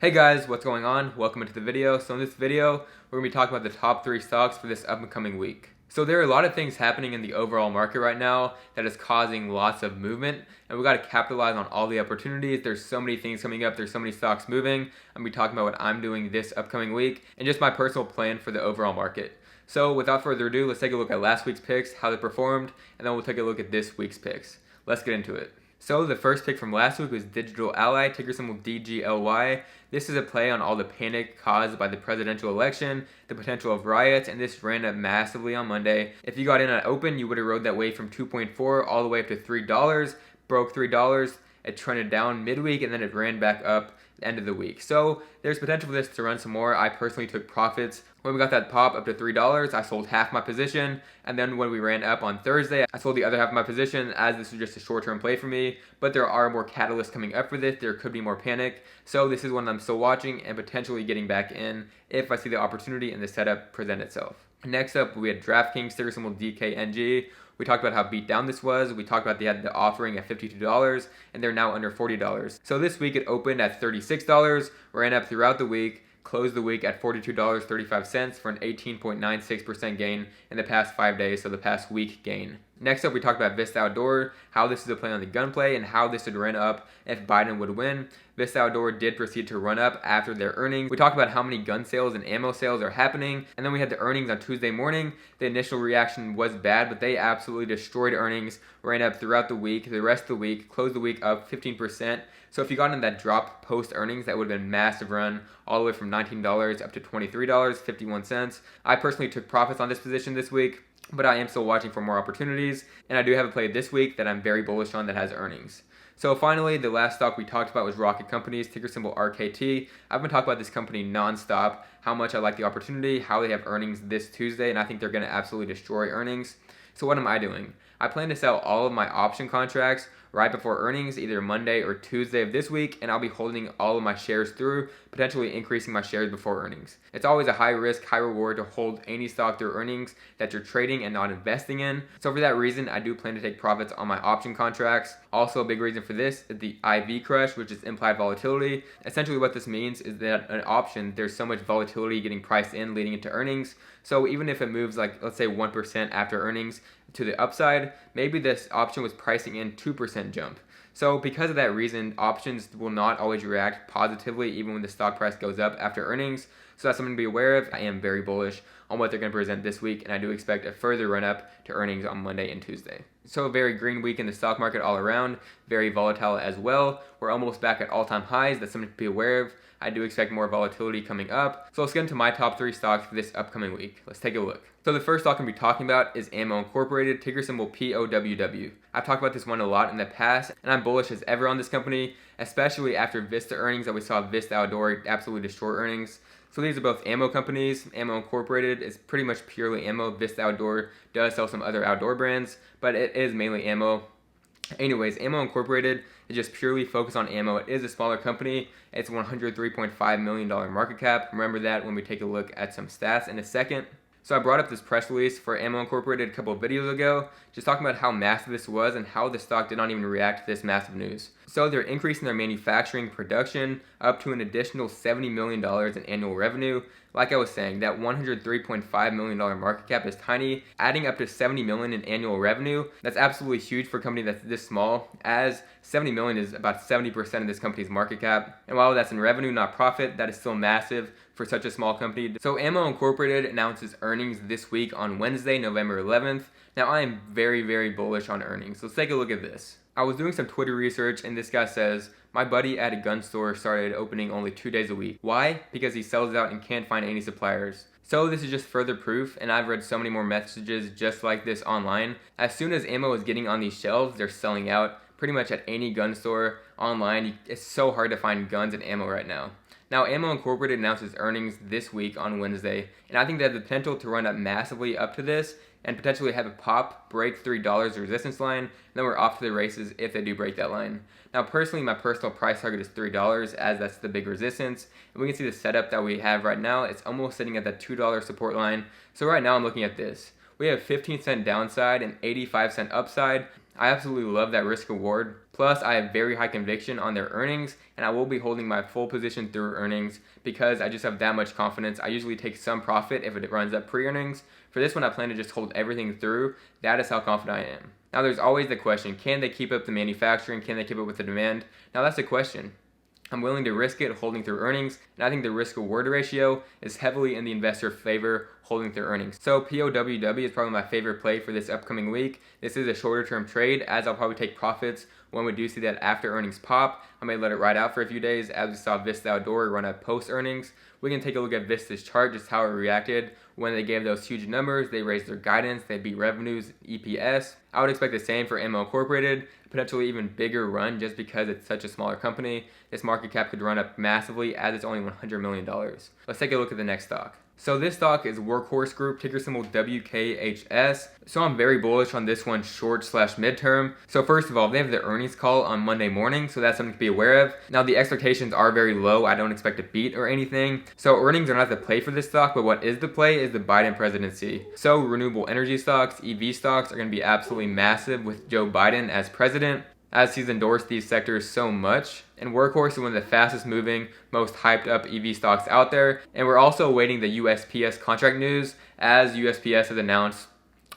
Hey guys, what's going on? Welcome into the video. So in this video, we're going to be talking about the top 3 stocks for this upcoming week. So there are a lot of things happening in the overall market right now that is causing lots of movement, and we got to capitalize on all the opportunities. There's so many things coming up. There's so many stocks moving. I'm going to be talking about what I'm doing this upcoming week and just my personal plan for the overall market. So without further ado, let's take a look at last week's picks, how they performed, and then we'll take a look at this week's picks. Let's get into it. So the first pick from last week was DGLY, ticker symbol DGLY. This is a play on all the panic caused by the presidential election, the potential of riots, and this ran up massively on Monday. If you got in at open, you would have rode that wave from 2.4 all the way up to $3, broke $3, it trended down midweek, and then it ran back up the end of the week. So there's potential for this to run some more. I personally took profits. When we got that pop up to $3, I sold half my position, and then when we ran up on Thursday, I sold the other half of my position as this was just a short-term play for me. But there are more catalysts coming up for this. There could be more panic. So this is one I'm still watching and potentially getting back in if I see the opportunity and the setup present itself. Next up, we had Draftkings, ticker symbol DKNG. We talked about how beat down this was. We talked about they had the offering at $52, and they're now under $40. So this week it opened at $36, ran up throughout the week, closed the week at $42.35 for an 18.96% gain in the past 5 days, so the past week gain. Next up, we talked about Vista Outdoor, how this is a play on the gunplay, and how this would run up if Biden would win. Vista Outdoor did proceed to run up after their earnings. We talked about how many gun sales and ammo sales are happening, and then we had the earnings on Tuesday morning. The initial reaction was bad, but they absolutely destroyed earnings, ran up throughout the week. The rest of the week, closed the week up 15%. So if you got in that drop post earnings, that would have been a massive run, all the way from $19 up to $23.51. I personally took profits on this position this week, but I am still watching for more opportunities, and I do have a play this week that I'm very bullish on that has earnings. So finally, the last stock we talked about was Rocket Companies, ticker symbol RKT. I've been talking about this company nonstop, how much I like the opportunity, how they have earnings this Tuesday, and I think they're going to absolutely destroy earnings. So what am I doing? I plan to sell all of my option contracts right before earnings, either Monday or Tuesday of this week, and I'll be holding all of my shares through, potentially increasing my shares before earnings. It's always a high risk, high reward to hold any stock through earnings that you're trading and not investing in. So for that reason, I do plan to take profits on my option contracts. Also, a big reason for this is the IV crush, which is implied volatility. Essentially what this means is that an option, there's so much volatility getting priced in leading into earnings. So even if it moves like, let's say 1% after earnings to the upside, maybe this option was pricing in 2% jump. So because of that reason, options will not always react positively even when the stock price goes up after earnings. So that's something to be aware of. I am very bullish on what they're going to present this week, and I do expect a further run up to earnings on Monday and Tuesday. So a very green week in the stock market all around, very volatile as well. We're almost back at all-time highs. That's something to be aware of. I do expect more volatility coming up. So let's get into my top 3 stocks for this upcoming week. Let's take a look. So the first stock I'm going to be talking about is Ammo Incorporated, ticker symbol POWw. I've talked about this one a lot in the past, and I'm bullish as ever on this company, especially after Vista earnings that we saw Vista Outdoor absolutely destroy earnings. So these are both ammo companies. Ammo Incorporated is pretty much purely ammo. Vista Outdoor does sell some other outdoor brands, but it is mainly ammo. Anyways, Ammo Incorporated is just purely focused on ammo. It is a smaller company. It's $103.5 million market cap. Remember that when we take a look at some stats in a second. So I brought up this press release for Ammo Incorporated a couple of videos ago, just talking about how massive this was and how the stock did not even react to this massive news. So they're increasing their manufacturing production up to an additional $70 million in annual revenue. Like I was saying, that $103.5 million market cap is tiny. Adding up to $70 million in annual revenue, that's absolutely huge for a company that's this small, as $70 million is about 70% of this company's market cap. And while that's in revenue, not profit, that is still massive for such a small company. So Ammo Incorporated announces earnings this week on Wednesday, November 11th. Now I am very, very bullish on earnings. Let's take a look at this. I was doing some Twitter research, and this guy says, my buddy at a gun store started opening only 2 days a week. Why? Because he sells out and can't find any suppliers. So this is just further proof, and I've read so many more messages just like this online. As soon as ammo is getting on these shelves, they're selling out pretty much at any gun store online. It's so hard to find guns and ammo right now. Now, Ammo Incorporated announces earnings this week on Wednesday, and I think they have the potential to run up massively up to this and potentially have a pop, break $3 resistance line, and then we're off to the races if they do break that line. Now, personally, my personal price target is $3, as that's the big resistance, and we can see the setup that we have right now. It's almost sitting at that $2 support line. So right now, I'm looking at this. We have 15 cent downside and 85 cent upside. I absolutely love that risk reward. Plus, I have very high conviction on their earnings, and I will be holding my full position through earnings because I just have that much confidence. I usually take some profit if it runs up pre-earnings. For this one, I plan to just hold everything through. That is how confident I am. Now, there's always the question, can they keep up the manufacturing? Can they keep up with the demand? Now, that's the question. I'm willing to risk it holding through earnings, and I think the risk-reward ratio is heavily in the investor favor holding through earnings. So POWw is probably my favorite play for this upcoming week. This is a shorter-term trade, as I'll probably take profits when we do see that after earnings pop. I may let it ride out for a few days, as we saw Vista Outdoor run up post-earnings. We can take a look at Vista's chart, just how it reacted when they gave those huge numbers. They raised their guidance, they beat revenues, EPS. I would expect the same for MO Incorporated, potentially even bigger run just because it's such a smaller company. This market cap could run up massively as it's only $100 million. Let's take a look at the next stock. So this stock is Workhorse Group, ticker symbol WKHS. So I'm very bullish on this one short/midterm. So first of all, they have the earnings call on Monday morning, so that's something to be aware of. Now the expectations are very low. I don't expect a beat or anything. So earnings are not the play for this stock, but what is the play is the Biden presidency. So renewable energy stocks, EV stocks are going to be absolutely massive with Joe Biden as president, as he's endorsed these sectors so much. And Workhorse is one of the fastest moving, most hyped up EV stocks out there. And we're also awaiting the USPS contract news, as USPS has announced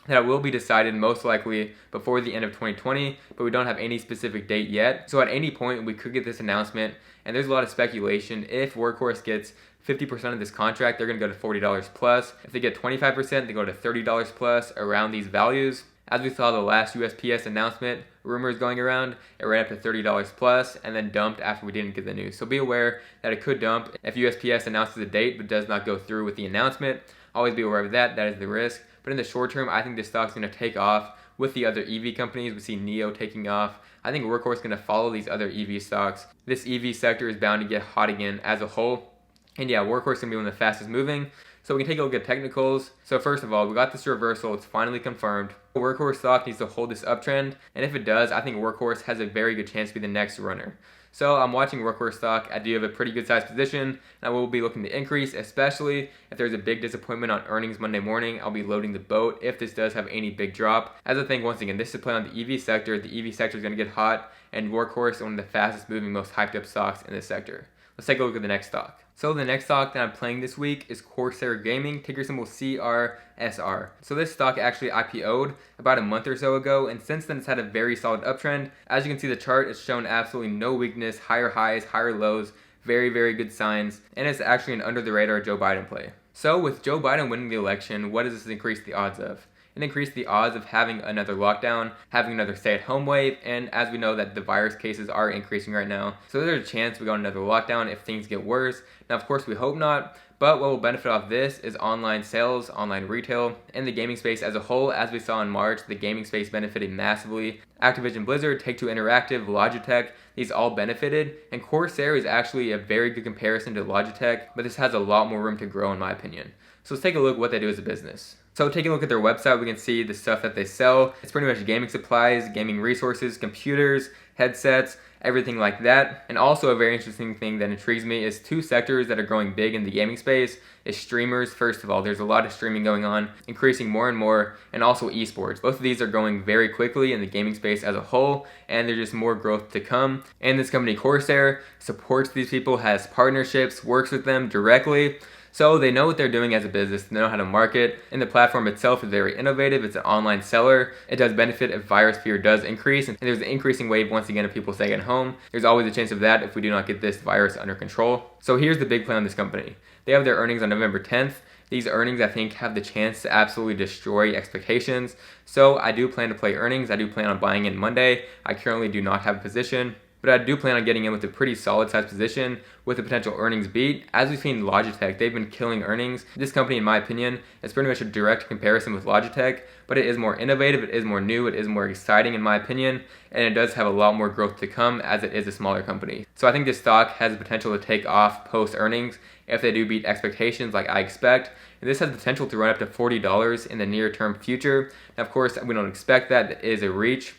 that it will be decided most likely before the end of 2020, but we don't have any specific date yet. So at any point we could get this announcement, and there's a lot of speculation. If Workhorse gets 50% of this contract, they're going to go to $40 plus. If they get 25%, they go to $30 plus, around these values. As we saw the last USPS announcement, rumors going around, it ran up to $30 plus and then dumped after we didn't get the news. So be aware that it could dump if USPS announces a date but does not go through with the announcement. Always be aware of that. That is the risk. But in the short term, I think this stock's going to take off with the other EV companies. We see NIO taking off. I think Workhorse is going to follow these other EV stocks. This EV sector is bound to get hot again as a whole. And yeah, Workhorse is going to be one of the fastest moving. So we can take a look at technicals. So first of all, we got this reversal. It's finally confirmed. Workhorse stock needs to hold this uptrend. And if it does, I think Workhorse has a very good chance to be the next runner. So I'm watching Workhorse stock. I do have a pretty good sized position, and I will be looking to increase, especially if there's a big disappointment on earnings Monday morning. I'll be loading the boat if this does have any big drop. As I think, once again, this is a play on the EV sector. The EV sector is going to get hot, and Workhorse is one of the fastest moving, most hyped up stocks in this sector. Let's take a look at the next stock. So the next stock that I'm playing this week is Corsair Gaming, ticker symbol CRSR. So this stock actually IPO'd about a month or so ago, and since then it's had a very solid uptrend. As you can see, the chart has shown absolutely no weakness, higher highs, higher lows, very, very good signs, and it's actually an under the radar Joe Biden play. So with Joe Biden winning the election, what does this increase the odds of? It increased the odds of having another lockdown, having another stay-at-home wave, and as we know that the virus cases are increasing right now, so there's a chance we go on another lockdown if things get worse. Now, of course, we hope not, but what will benefit off this is online sales, online retail, and the gaming space as a whole. As we saw in March, the gaming space benefited massively. Activision Blizzard, Take-Two Interactive, Logitech, these all benefited, and Corsair is actually a very good comparison to Logitech, but this has a lot more room to grow in my opinion. So let's take a look at what they do as a business. So taking a look at their website, we can see the stuff that they sell. It's pretty much gaming supplies, gaming resources, computers, headsets, everything like that. And also a very interesting thing that intrigues me is two sectors that are growing big in the gaming space is streamers. First of all, there's a lot of streaming going on, increasing more and more, and also esports. Both of these are growing very quickly in the gaming space as a whole, and there's just more growth to come. And this company Corsair supports these people, has partnerships, works with them directly. So they know what they're doing as a business, they know how to market, and the platform itself is very innovative. It's an online seller. It does benefit if virus fear does increase, and there's an increasing wave once again of people staying at home. There's always a chance of that if we do not get this virus under control. So here's the big play on this company. They have their earnings on November 10th. These earnings, I think, have the chance to absolutely destroy expectations. So I do plan to play earnings. I do plan on buying in Monday. I currently do not have a position, but I do plan on getting in with a pretty solid size position with a potential earnings beat. As we've seen Logitech, they've been killing earnings. This company, in my opinion, is pretty much a direct comparison with Logitech, but it is more innovative, it is more new, it is more exciting in my opinion, and it does have a lot more growth to come as it is a smaller company. So I think this stock has the potential to take off post earnings if they do beat expectations like I expect. And this has the potential to run up to $40 in the near term future. Now, of course, we don't expect that. It is a reach,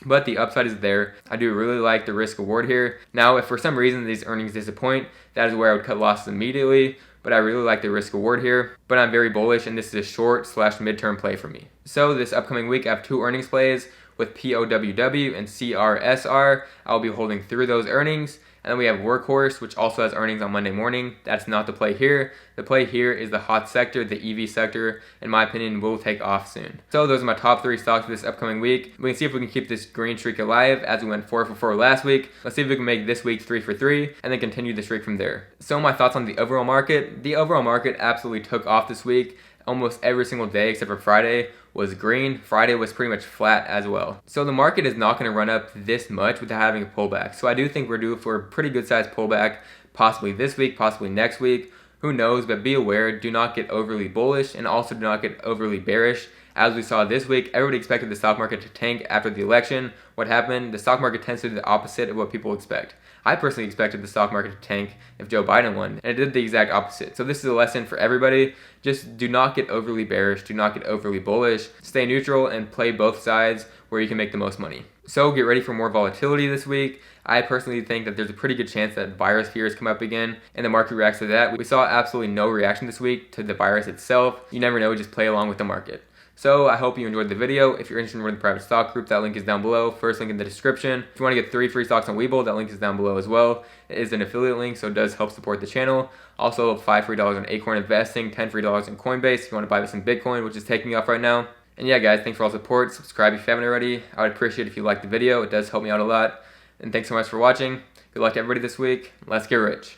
but the upside is there. I do really like the risk reward here. Now, if for some reason these earnings disappoint, that is where I would cut losses immediately, but I really like the risk reward here. But I'm very bullish, and this is a short/midterm play for me. So this upcoming week, I have two earnings plays. with POWw and CRSR. I'll be holding through those earnings. And then we have Workhorse, which also has earnings on Monday morning. That's not the play here. The play here is the hot sector, the EV sector, in my opinion, will take off soon. So those are my top 3 stocks for this upcoming week. We can see if we can keep this green streak alive as we went 4 for 4 last week. Let's see if we can make this week 3 for 3 and then continue the streak from there. So my thoughts on the overall market. The overall market absolutely took off this week. Almost every single day except for Friday was green. Friday was pretty much flat as well. So the market is not going to run up this much without having a pullback. So I do think we're due for a pretty good sized pullback, possibly this week, possibly next week. Who knows, but be aware, do not get overly bullish and also do not get overly bearish. As we saw this week, everybody expected the stock market to tank after the election. What happened? The stock market tends to do the opposite of what people expect. I personally expected the stock market to tank if Joe Biden won, and it did the exact opposite. So this is a lesson for everybody. Just do not get overly bearish, do not get overly bullish. Stay neutral and play both sides where you can make the most money. So get ready for more volatility this week. I personally think that there's a pretty good chance that virus fears come up again and the market reacts to that. We saw absolutely no reaction this week to the virus itself. You never know, just play along with the market. So I hope you enjoyed the video. If you're interested in the private stock group, that link is down below. First link in the description. If you want to get 3 free stocks on Webull, that link is down below as well. It is an affiliate link, so it does help support the channel. Also, $5 free on Acorn investing, $10 free in Coinbase if you want to buy this in Bitcoin, which is taking off right now. And yeah, guys, thanks for all the support. Subscribe if you haven't already. I would appreciate it if you liked the video. It does help me out a lot. And thanks so much for watching. Good luck to everybody this week. Let's get rich.